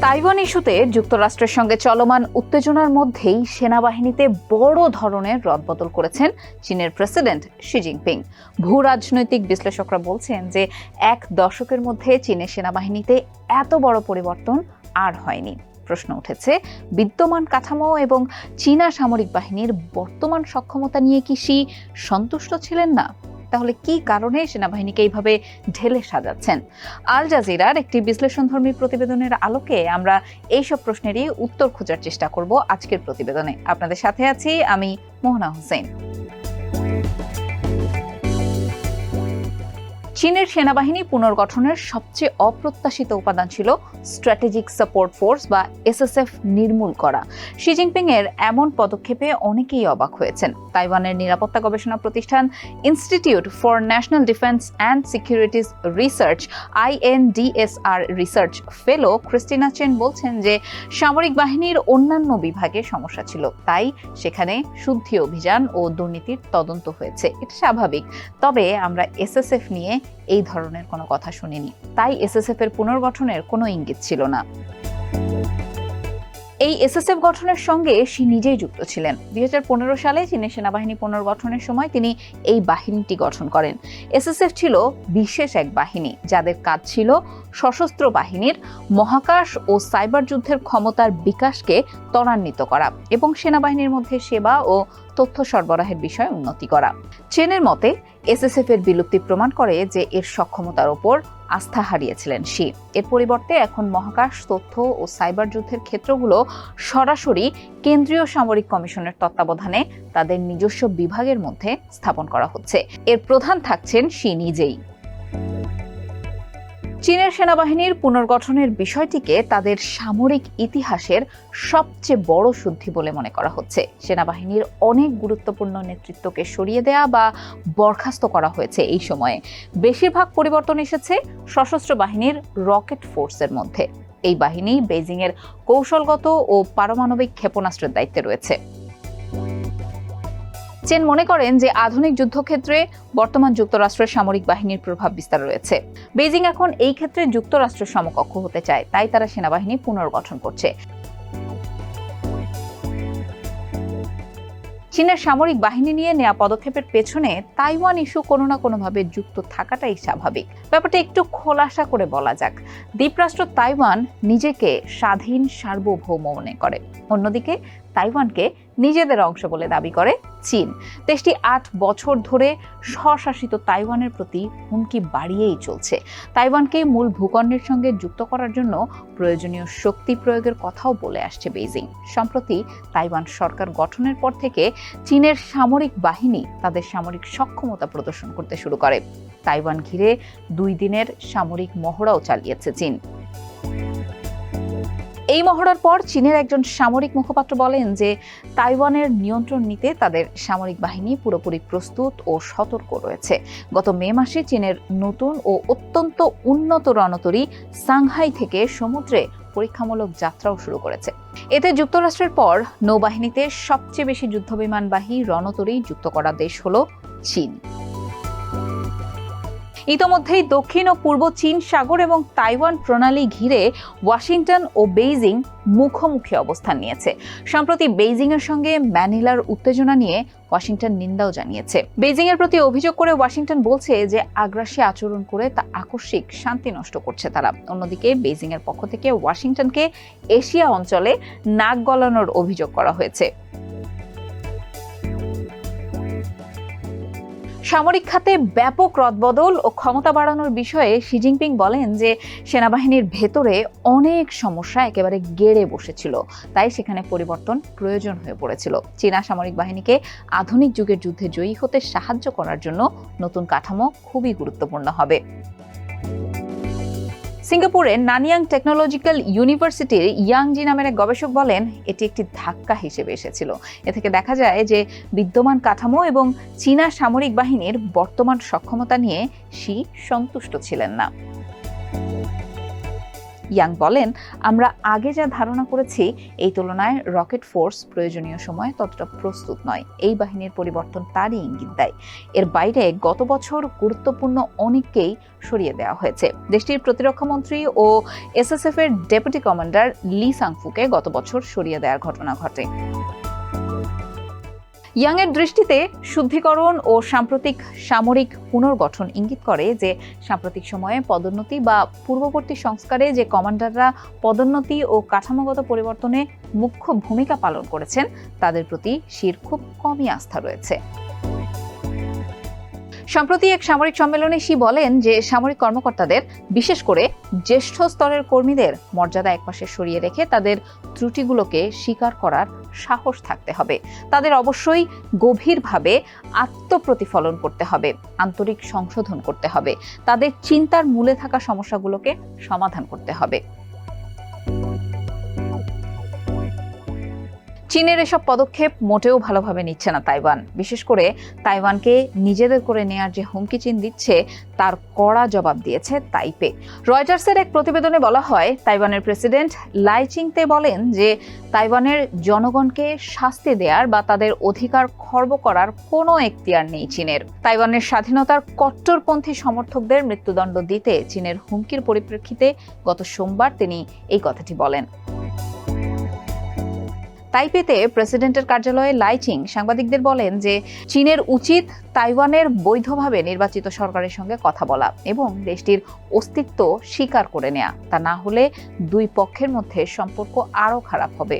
Taiwan ইস্যুতে যুক্তরাষ্ট্রের সঙ্গে চলমান উত্তেজনার মধ্যেই সেনাবাহিনীতে বড় ধরনের রদবদল করেছেন চীনের প্রেসিডেন্ট শি জিনপিং। ভূরাজনৈতিক বিশ্লেষকরা বলছেন যে এক দশকের মধ্যে চীনের সেনাবাহিনীতে এত বড় পরিবর্তন আর হয়নি। প্রশ্ন উঠেছে, বিদ্যমান কাঠামো এবং চীনা সামরিক বাহিনীর বর্তমান সক্ষমতা নিয়ে কি শি সন্তুষ্ট ছিলেন না? তাহলে কি কারণে সেনাবাহিনীকে এইভাবে ঢেলে সাজাচ্ছেন? আল জাজিরার একটি বিশ্লেষণধর্মী প্রতিবেদনের আলোকে আমরা এইসব প্রশ্নেরই উত্তর খোঁজার চেষ্টা করব আজকের প্রতিবেদনে। আপনাদের সাথে আছি আমি মোহনা হোসেন। চীনের সেনাবাহিনী পুনর্গঠনের সবচেয়ে অপ্রত্যাশিত উপাদান ছিল স্ট্র্যাটেজিক সাপোর্ট ফোর্স বা এসএসএফ নির্মূল করা। শি জিনপিং এর এমন পদক্ষেপে অনেকেই অবাক হয়েছেন। তাইওয়ানের নিরাপত্তা গবেষণা প্রতিষ্ঠান institute for national defence and securities research INDSR research fellow Christina Chen বলছেন যে সামরিক বাহিনীর অন্যান্য বিভাগে সমস্যা ছিল, তাই সেখানে শুদ্ধি অভিযান ও দুর্নীতির তদন্ত হয়েছে। এটা স্বাভাবিক, তবে আমরা এসএসএফ নিয়ে এই ধরনের কোনো কথা শুনিনি, তাই এসএসএফ এর পুনর্গঠনের কোনো ইঙ্গিত ছিল না। এই এসএসএফ গঠনের সঙ্গে শি নিজেই যুক্ত ছিলেন। 2015 সালে চীনের সেনাবাহিনী পুনর্গঠনের সময় তিনি এই বাহিনীটি গঠন করেন। এসএসএফ ছিল বিশেষ এক বাহিনী যাদের কাজ ছিল সশস্ত্র বাহিনীর মহাকাশ ও সাইবার যুদ্ধের ক্ষমতার বিকাশকে ত্বরান্বিত করা এবং সেনাবাহিনীর মধ্যে সেবা ও তথ্য সরবরাহের বিষয়ে উন্নতি করা। চেনের মতে এসএসএফ এর বিলুপ্তি প্রমাণ করে যে এর সক্ষমতার ওপর আস্থা হারিয়েছিলেন শি। এর পরিবর্তে এখন মহাকাশ, তথ্য ও সাইবার যুদ্ধের ক্ষেত্রগুলো সরাসরি কেন্দ্রীয় সামরিক কমিশনের তত্ত্বাবধানে তাদের নিজস্ব বিভাগের মধ্যে স্থাপন করা হচ্ছে। এর প্রধান থাকছেন শি নিজেই। চীনের সেনাবাহিনীর পুনর্গঠনের বিষয়টিকে তাদের সামরিক ইতিহাসের সবচেয়ে বড় শুদ্ধি বলে মনে করা হচ্ছে। সেনাবাহিনীর অনেক গুরুত্বপূর্ণ নেতৃত্বকে সরিয়ে দেয়া বা বরখাস্ত করা হয়েছে। এই সময়ে বেশিরভাগ পরিবর্তন এসেছে সশস্ত্র বাহিনীর রকেট ফোর্সের মধ্যে। এই বাহিনী বেইজিং এর কৌশলগত ও পারমাণবিক ক্ষেপণাস্ত্রের দায়িত্বে রয়েছে। চেন মনে করেন যে আধুনিক যুদ্ধক্ষেত্রে বর্তমান যুক্তরাষ্ট্রের সামরিক বাহিনীর প্রভাব বিস্তার রয়েছে। বেইজিং এখন এই ক্ষেত্রে যুক্তরাষ্ট্রের সমকক্ষ হতে চায়, তাই তারা সেনাবাহিনী পুনর্গঠন করছে। চীনের সামরিক বাহিনী নিয়ে নেওয়া পদক্ষেপের পেছনে তাইওয়ান ইস্যু কোনো না কোনোভাবে যুক্ত থাকাটাই স্বাভাবিক। ব্যাপারটা একটু খোলাসা করে বলা যাক। দ্বীপরাষ্ট্র তাইওয়ান নিজেকে স্বাধীন সার্বভৌম মনে করে, অন্যদিকে তাইওয়ানকে নিজেদের অংশ বলে দাবি করে চীন। দেশটি 8 বছর ধরে স্বশাসিত তাইওয়ানের প্রতি হুমকি বাড়িয়েই চলছে। তাইওয়ানকে মূল ভূখণ্ডের সঙ্গে যুক্ত করার জন্য প্রয়োজনীয় শক্তি প্রয়োগের কথাও বলে আসছে বেইজিং। সম্প্রতি তাইওয়ান সরকার গঠনের পর থেকে চীনের সামরিক বাহিনী তাদের সামরিক সক্ষমতা প্রদর্শন করতে শুরু করে। তাইওয়ান ঘিরে 2 দিনের সামরিক মহড়াও চালিয়েছে চীন। এই মহড়ার পর চীনের একজন সামরিক মুখপাত্র বলেন যে তাইওয়ানের নিয়ন্ত্রণ নিতে তাদের সামরিক বাহিনী পুরোপুরি প্রস্তুত ও সতর্ক রয়েছে। গত মে মাসে চীনের নতুন ও অত্যন্ত উন্নত রণতরী সাংহাই থেকে সমুদ্রে পরীক্ষামূলক যাত্রাও শুরু করেছে। এতে যুক্তরাষ্ট্রের পর নৌবাহিনীতে সবচেয়ে বেশি যুদ্ধবিমানবাহী রণতরী যুক্ত করা দেশ হলো চীন। ইতোমধ্যেই দক্ষিণ ও পূর্ব চীন সাগর এবং তাইওয়ান প্রণালী ঘিরে ওয়াশিংটন ও বেইজিং মুখোমুখি অবস্থান নিয়েছে। সম্প্রতি বেইজিং এর সঙ্গে ম্যানিলার উত্তেজনা নিয়ে ওয়াশিংটন নিন্দাও জানিয়েছে। বেইজিং এর প্রতি অভিযোগ করে ওয়াশিংটন বলছে যে আগ্রাসী আচরণ করে তা আকস্মিক শান্তি নষ্ট করছে তারা। অন্যদিকে বেইজিং এর পক্ষ থেকে ওয়াশিংটনকে এশিয়া অঞ্চলে নাক গলানোর অভিযোগ করা হয়েছে। সামরিক খাতে ব্যাপক রদবদল ও ক্ষমতা বাড়ানোর বিষয়ে শি জিনপিং বলেন যে সেনাবাহিনীর ভেতরে অনেক সমস্যা একেবারে গেড়ে বসেছিল, তাই সেখানে পরিবর্তন প্রয়োজন হয়ে পড়েছিল। চীনা সামরিক বাহিনীকে আধুনিক যুগের যুদ্ধে জয়ী হতে সাহায্য করার জন্য নতুন কাঠামো খুবই গুরুত্বপূর্ণ হবে। সিঙ্গাপুরের নানইয়াং টেকনোলজিক্যাল ইউনিভার্সিটির ইয়াংজি নামের এক গবেষক বলেন এটি একটি ধাক্কা হিসেবে এসেছিল। এ থেকে দেখা যায় যে বিদ্যমান কাঠামো এবং চীনা সামরিক বাহিনীর বর্তমান সক্ষমতা নিয়ে শি সন্তুষ্ট ছিলেন না। ইয়াং বলেন, আমরা আগে যা ধারণা করেছি এই তুলনায় রকেট ফোর্স প্রয়োজনীয় সময়ে ততটা প্রস্তুত নয়। এই বাহিনীর পরিবর্তন তারই ইঙ্গিত দেয়। এর বাইরে গত বছর গুরুত্বপূর্ণ অনেককেই সরিয়ে দেওয়া হয়েছে। দেশটির প্রতিরক্ষা মন্ত্রী ও এসএসএফ এর ডেপুটি কমান্ডার লি সাংফুকে গত বছর সরিয়ে দেওয়ার ঘটনা ঘটে। ইয়াংয়ের দৃষ্টিতে শুদ্ধিকরণ ও সাম্প্রতিক সামরিক পুনর্গঠন ইঙ্গিত করে যে সাম্প্রতিক সময়ে পদোন্নতি বা পূর্ববর্তী সংস্কারে যে কমান্ডাররা পদোন্নতি ও কাঠামোগত পরিবর্তনে মুখ্য ভূমিকা পালন করেছেন তাদের প্রতি শির খুব কমই আস্থা রয়েছে। সম্প্রতি এক সামরিক সম্মেলনে শি বলেন যে সামরিক কর্মকর্তাদের, বিশেষ করে জ্যেষ্ঠ স্তরের কর্মীদের মর্যাদা একপাশে সরিয়ে রেখে তাদের ত্রুটিগুলোকে স্বীকার করার সাহস থাকতে হবে। তাদের অবশ্যই গভীরভাবে আত্মপ্রতিফলন করতে হবে, আন্তরিক সংশোধন করতে হবে, তাদের চিন্তার মূলে থাকা সমস্যাগুলোকে সমাধান করতে হবে। চীনের এসব পদক্ষেপ মোটেও ভালোভাবে নিচ্ছে না তাইওয়ান। বিশেষ করে তাইওয়ানকে নিজেদের করে নেয়ার যে হুমকি চীন দিচ্ছে তার কড়া জবাব দিয়েছে তাইপে। রয়টার্সের এক প্রতিবেদনে বলা হয়, তাইওয়ানের প্রেসিডেন্ট লাই চিংতে বলেন যে তাইওয়ানের জনগণকে শাস্তি দেওয়ার বা তাদের অধিকার খর্ব করার কোনো এখতিয়ার নেই চীনের। তাইওয়ানের স্বাধীনতার কট্টরপন্থী সমর্থকদের মৃত্যুদণ্ড দিতে চীনের হুমকির পরিপ্রেক্ষিতে গত সোমবার তিনি এই কথাটি বলেন। তাইপেতে প্রেসিডেন্টের কার্যালয়ে লাই চিং সাংবাদিকদের বলেন যে চীনের উচিত তাইওয়ানের বৈধভাবে নির্বাচিত সরকারের সঙ্গে কথা বলা এবং দেশটির অস্তিত্ব স্বীকার করে নেওয়া। তা না হলে দুই পক্ষের মধ্যে সম্পর্ক আরও খারাপ হবে।